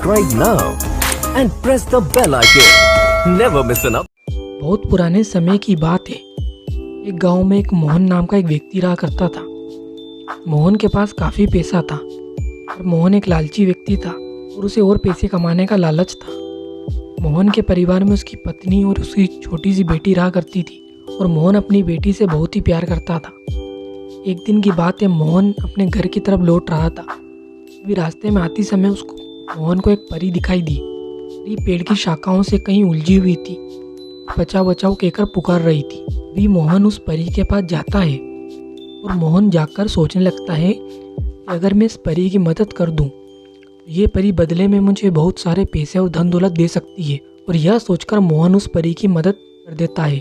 Subscribe now and press the bell icon. Never miss an update. बहुत पुराने समय की बात है। एक गांव में एक मोहन नाम का एक व्यक्ति रहा करता था। मोहन के पास काफ़ी पैसा था और मोहन एक लालची व्यक्ति था और उसे और पैसे कमाने का लालच था। मोहन के परिवार में उसकी पत्नी और उसकी छोटी सी बेटी रहा करती थी और मोहन अपनी बेटी से बहुत ही प्यार करता था। एक दिन की बात है, मोहन अपने घर की तरफ लौट रहा था। अभी रास्ते में आते समय उसको मोहन को एक परी दिखाई दी। परी पेड़ की शाखाओं से कहीं उलझी हुई थी, बचाओ बचाओ कहकर पुकार रही थी। अभी मोहन उस परी के पास जाता है और मोहन जाकर सोचने लगता है कि अगर मैं इस परी की मदद कर दूं, ये परी बदले में मुझे बहुत सारे पैसे और धन दौलत दे सकती है। और यह सोचकर मोहन उस परी की मदद कर देता है।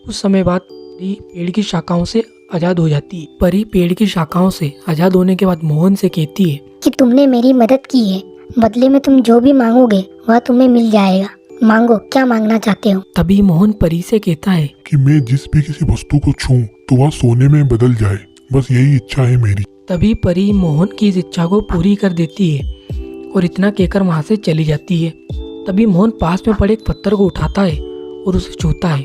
कुछ समय बाद परी पेड़ की शाखाओं से आज़ाद हो जाती है। परी पेड़ की शाखाओं से आज़ाद होने के बाद मोहन से कहती है कि तुमने मेरी मदद की है, बदले में तुम जो भी मांगोगे वह तुम्हें मिल जाएगा। मांगो, क्या मांगना चाहते हो? तभी मोहन परी से कहता है कि मैं जिस भी किसी वस्तु को छूं तो वह सोने में बदल जाए, बस यही इच्छा है मेरी। तभी परी मोहन की इस इच्छा को पूरी कर देती है और इतना कहकर वहाँ से चली जाती है। तभी मोहन पास में पड़े एक पत्थर को उठाता है और उसे छूता है।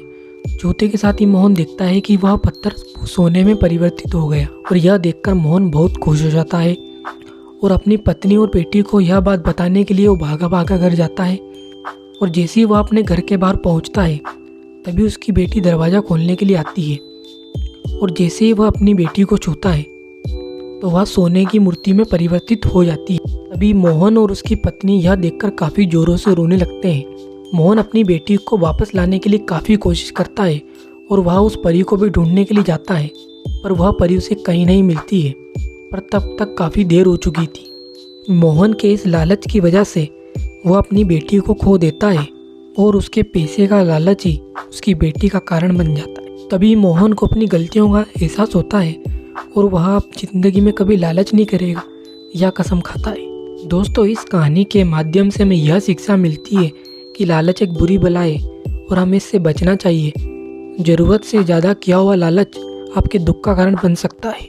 छूते के साथ ही मोहन देखता है कि वह पत्थर सोने में परिवर्तित हो गया और यह देखकर मोहन बहुत खुश हो जाता है और अपनी पत्नी और बेटी को यह बात बताने के लिए वो भागा भागा घर जाता है। और जैसे ही वह अपने घर के बाहर पहुंचता है, तभी उसकी बेटी दरवाज़ा खोलने के लिए आती है और जैसे ही वह अपनी बेटी को छूता है तो वह सोने की मूर्ति में परिवर्तित हो जाती है। तभी मोहन और उसकी पत्नी यह देखकर काफ़ी ज़ोरों से रोने लगते हैं। मोहन अपनी बेटी को वापस लाने के लिए काफ़ी कोशिश करता है और वह उस परी को भी ढूंढने के लिए जाता है, पर वह परी उसे कहीं नहीं मिलती है। पर तब तक काफ़ी देर हो चुकी थी। मोहन के इस लालच की वजह से वह अपनी बेटी को खो देता है और उसके पैसे का लालच ही उसकी बेटी का कारण बन जाता है। तभी मोहन को अपनी गलतियों का एहसास होता है और वह अब जिंदगी में कभी लालच नहीं करेगा, यह कसम खाता है। दोस्तों, इस कहानी के माध्यम से हमें यह शिक्षा मिलती है कि लालच एक बुरी बला है और हमें इससे बचना चाहिए। ज़रूरत से ज़्यादा किया हुआ लालच आपके दुख का कारण बन सकता है।